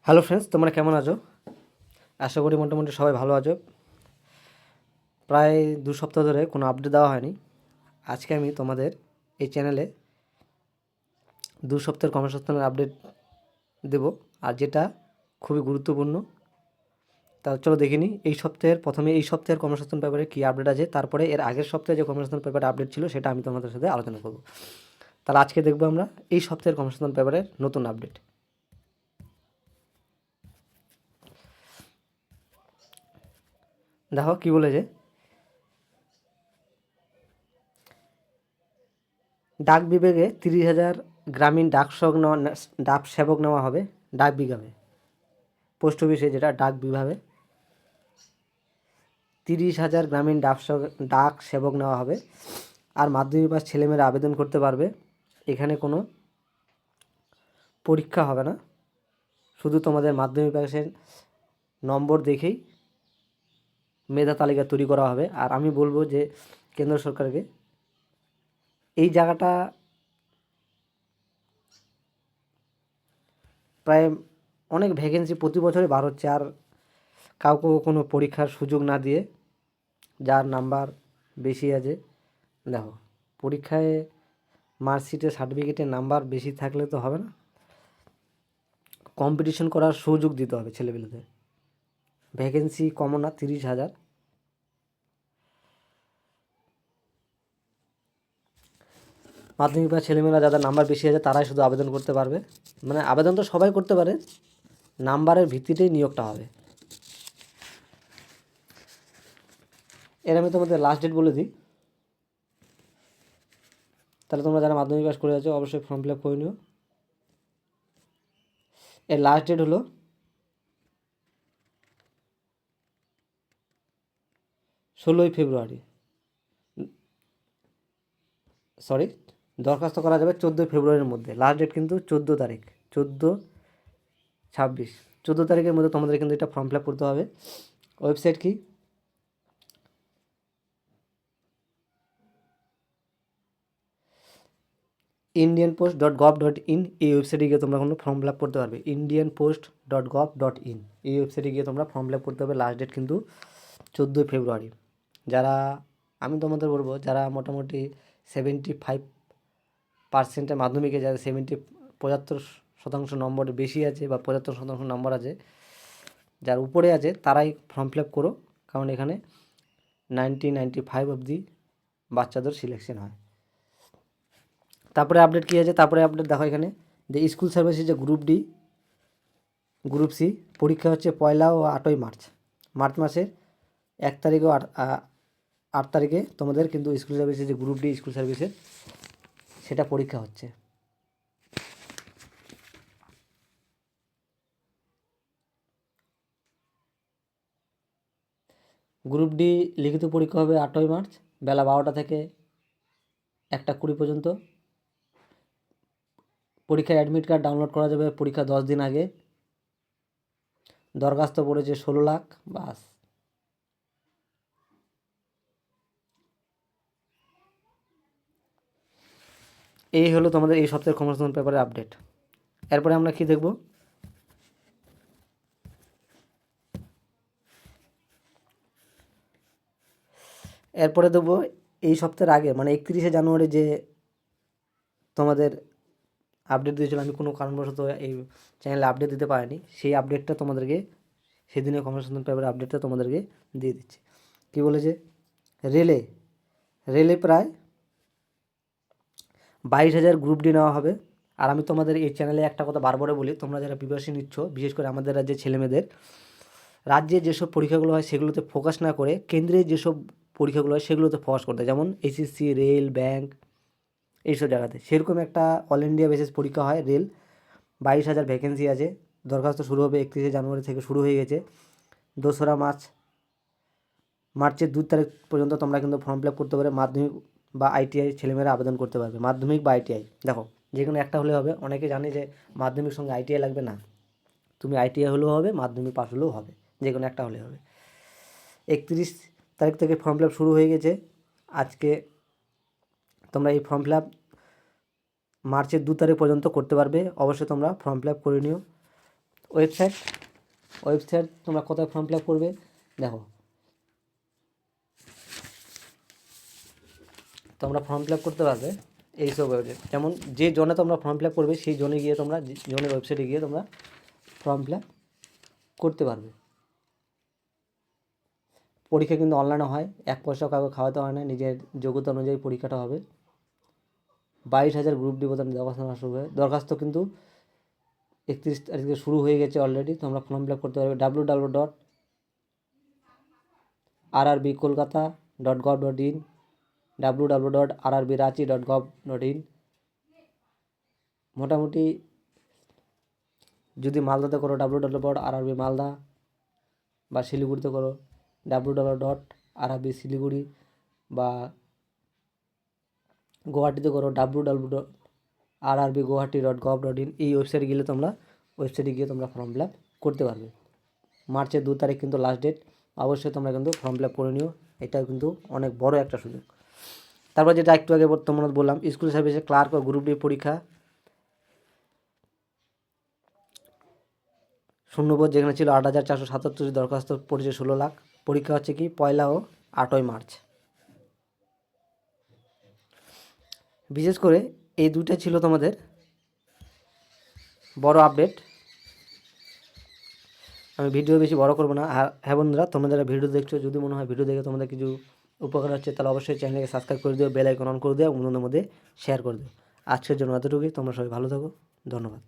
Hello friends, তোমরা কেমন আছো? আশা করি মোটামুটি সবাই ভালো আছো। প্রায় 2 সপ্তাহ ধরে কোনো আপডেট দেওয়া হয়নি। আজকে আমি তোমাদের এই চ্যানেলে 2 সপ্তাহের কর্মসংস্থানের আপডেট দেব, আর যেটা খুবই গুরুত্বপূর্ণ। তা চলো দেখে নিই প্রথমে এই সপ্তাহের কর্মসংস্থান পেপারে কী আপডেট আছে, তারপরে এর আগের সপ্তাহে যে কর্মসংস্থান পেপারে আপডেট ছিল সেটা আমি তোমাদের সাথে আলোচনা করব। তাহলে আজকে দেখবো আমরা এই সপ্তাহের কর্মসংস্থান পেপারের নতুন আপডেট। দেখো কী বলেছে। ডাক বিভাগে 30,000 গ্রামীণ ডাক সেবক নেওয়া হবে। ডাক বিভাগে, পোস্ট অফিসে যেটা ডাক বিভাগে 30,000 গ্রামীণ ডাক সেবক নেওয়া হবে। আর মাধ্যমিক পাস ছেলেমেয়েরা আবেদন করতে পারবে। এখানে কোনো পরীক্ষা হবে না, শুধু তোমাদের মাধ্যমিক পাসের নম্বর দেখেই মেধা তালিকা তৈরি করা হবে। আর আমি বলবো যে কেন্দ্র সরকারকে এই জায়গাটা প্রায় অনেক ভ্যাকেন্সি প্রতি বছরই বার হচ্ছে, আর কাউকে কোনো পরীক্ষার সুযোগ না দিয়ে যার নাম্বার বেশি আছে, দেখো পরীক্ষায় মার্কশিটে সার্টিফিকেটে নাম্বার বেশি থাকলে তো হবে না, কম্পিটিশন করার সুযোগ দিতে হবে ছেলেপেলেদের। ভ্যাকেন্সি কমও না, 30,000। মাধ্যমিক বা ছেলেমেয়েরা যাদের নাম্বার বেশি আছে তারাই শুধু আবেদন করতে পারবে। মানে আবেদন তো সবাই করতে পারে, নাম্বারের ভিত্তিতেই নিয়োগটা হবে। এর আমি তোমাদের লাস্ট ডেট বলে দিই, তাহলে তোমরা যারা মাধ্যমিক পাস করে আছো অবশ্যই ফর্ম ফিল আপ করে নিও। এর লাস্ট ডেট হলো 16ই ফেব্রুয়ারি। সরি, দরখাস্ত করা যাবে 14ই ফেব্রুয়ারির মধ্যে। লাস্ট ডেট কিন্তু 14 তারিখ, 14-26, 14 তারিখের মধ্যে তোমাদের কিন্তু এটা ফর্ম ফিল আপ করতে হবে। ওয়েবসাইট কি? indianpost.gov.in। এই ওয়েবসাইটে গিয়ে তোমরা কোনো ফর্ম ফিল আপ করতে পারবে। indianpost.gov.in এই ওয়েবসাইটে গিয়ে তোমরা ফর্ম ফিল আপ করতে হবে। লাস্ট ডেট কিন্তু 14ই ফেব্রুয়ারি। যারা, আমি তোমাদের বলবো, যারা মোটামুটি 75% মাধ্যমিকে, যারা 75% নম্বর বেশি আছে বা 75% নম্বর আছে, যার উপরে আছে, তারাই ফর্ম ফিল আপ করো। কারণ এখানে 95 অবধি বাচ্চাদের সিলেকশন হয়। তারপরে আপডেট কী আছে, তারপরে আপডেট দেখো এখানে যে স্কুল সার্ভিসের যে গ্রুপ ডি, গ্রুপ সি পরীক্ষা হচ্ছে 1 ও 8 মার্চ মাসের 1 তারিখ ও 8 তারিখে তোমাদের কিন্তু স্কুল সার্ভিসের যে গ্রুপ ডি স্কুল সার্ভিসের সেটা পরীক্ষা হচ্ছে। গ্রুপ ডি লিখিত পরীক্ষা হবে 8 মার্চ বেলা 12টা থেকে 1টা 20 পর্যন্ত। পরীক্ষার অ্যাডমিট কার্ড ডাউনলোড করা যাবে পরীক্ষা 10 দিন আগে। দরখাস্ত পড়েছে 16 লাখ, বাস। এই হলো তোমাদের এই সপ্তাহের কর্মসংস্থান পেপারের আপডেট। এরপরে আমরা কি দেখব, এরপরে দেবো এই সপ্তাহের আগে মানে 31শে জানুয়ারি যে তোমাদের আপডেট দিয়েছিল, আমি কোনো কারণবশত এই চ্যানেলে আপডেট দিতে পারিনি, সেই আপডেটটা তোমাদেরকে, সেদিনের কর্মসংস্থান পেপারের আপডেটটা তোমাদেরকে দিয়ে দিচ্ছি। কী বলেছে, রেলে প্রায় 22,000 গ্রুপ ডি নেওয়া হবে। আর আমি তোমাদের এই চ্যানেলে একটা কথা বারবারে বলি, তোমরা যারা প্রিপারেশন নিচ্ছ, বিশেষ করে আমাদের রাজ্যের ছেলেমেয়েদের, রাজ্যে যেসব পরীক্ষাগুলো হয় সেগুলোতে ফোকাস না করে কেন্দ্রের যেসব পরীক্ষাগুলো হয় সেগুলোতে ফোকাস করতে, যেমন এসএসসি, রেল, ব্যাংক, এইসব জায়গাতে। সেরকম একটা অল ইন্ডিয়া বেসিস পরীক্ষা হয় রেল, 22,000 ভ্যাকেন্সি আছে। দরখাস্ত শুরু হবে 31শে জানুয়ারি থেকে, শুরু হয়ে গেছে। 2রা মার্চের 2 তারিখ পর্যন্ত তোমরা কিন্তু ফর্ম ফিল আপ করতে পারবে। মাধ্যমিক বা আইটিআই ছেলেমেয়েরা আবেদন করতে পারবে। মাধ্যমিক বা আইটিআই, দেখো যে কোনো একটা হলে হবে। অনেকে জানে যে মাধ্যমিক সঙ্গে আইটিআই লাগবে, না, তুমি আইটিআই হলেও হবে, মাধ্যমিক পাস হলেও হবে, যে কোনো একটা হলে হবে। 31 তারিখ থেকে ফর্ম ফিল আপ শুরু হয়ে গেছে। আজকে তোমরা এই ফর্ম ফিল আপ মার্চের 2 তারিখ পর্যন্ত করতে পারবে। অবশ্যই তোমরা ফর্ম ফিল আপ করে নিও। ওয়েবসাইট তোমরা কোথায় ফর্ম ফিল আপ করবে দেখো, তোমরা ফর্ম ফিল আপ করতে পারবে এইসব ওয়েবসাইট, যেমন যে জোনে তোমরা ফর্ম ফিল আপ করবে সেই জোনে গিয়ে তোমরা জোনের ওয়েবসাইটে গিয়ে তোমরা ফর্ম ফিল আপ করতে পারবে। পরীক্ষা কিন্তু অনলাইনে হয়, 1 পয়সাও কাউকে খাওয়াতে হয় না, নিজের যোগ্যতা অনুযায়ী পরীক্ষাটা হবে। 22,000 গ্রুপ ডি বোতাম দরখাস্ত শুরু হয়, দরখাস্ত কিন্তু 31 তারিখে শুরু হয়ে গেছে অলরেডি। তোমরা ফর্ম ফিল আপ করতে পারবে www.rrbkolkata.gov.in, www.rrbrachi.gov.in। মোটামুটি যদি মালদাতে করো www.rrbmalda, বা শিলিগুড়িতে করো www.rrbsiliguri, বা গুয়াহাটিতে করো www.rrbguwahati.gov.in। এই ওয়েবসাইটে গেলে তোমরা ফর্ম ফিল আপ করতে পারবে। মার্চের 2 তারিখ কিন্তু লাস্ট ডেট, অবশ্যই তোমরা কিন্তু ফর্ম ফিল আপ করে নিও, এটাও কিন্তু অনেক বড় একটা সুযোগ। তারপর যেটা একটু আগে তোমরা বললাম, স্কুল সার্ভিসে ক্লার্ক ও গ্রুপ ডি পরীক্ষা শূন্যপদ যেখানে ছিল 8,477, দরখাস্ত পড়েছে 16 লাখ। পরীক্ষা হচ্ছে কি 1 ও 8 মার্চ। বিশেষ করে এই দুটো ছিল তোমাদের বড় আপডেট। আমি ভিডিও বেশি বড় করবো না। হ্যাঁ বন্ধুরা, তোমরা যারা ভিডিও দেখছো, যদি মনে হয় ভিডিও দেখে তোমাদের কিছু উপকার হচ্ছে, তাহলে অবশ্যই চ্যানেলকে সাবস্ক্রাইব করে দিও, বেল আইকন অন করে দিও, বন্ধুদের মধ্যে শেয়ার করে দিও। আজকের জন্য এতটুকুই। তোমরা সবাই ভালো থাকো, ধন্যবাদ।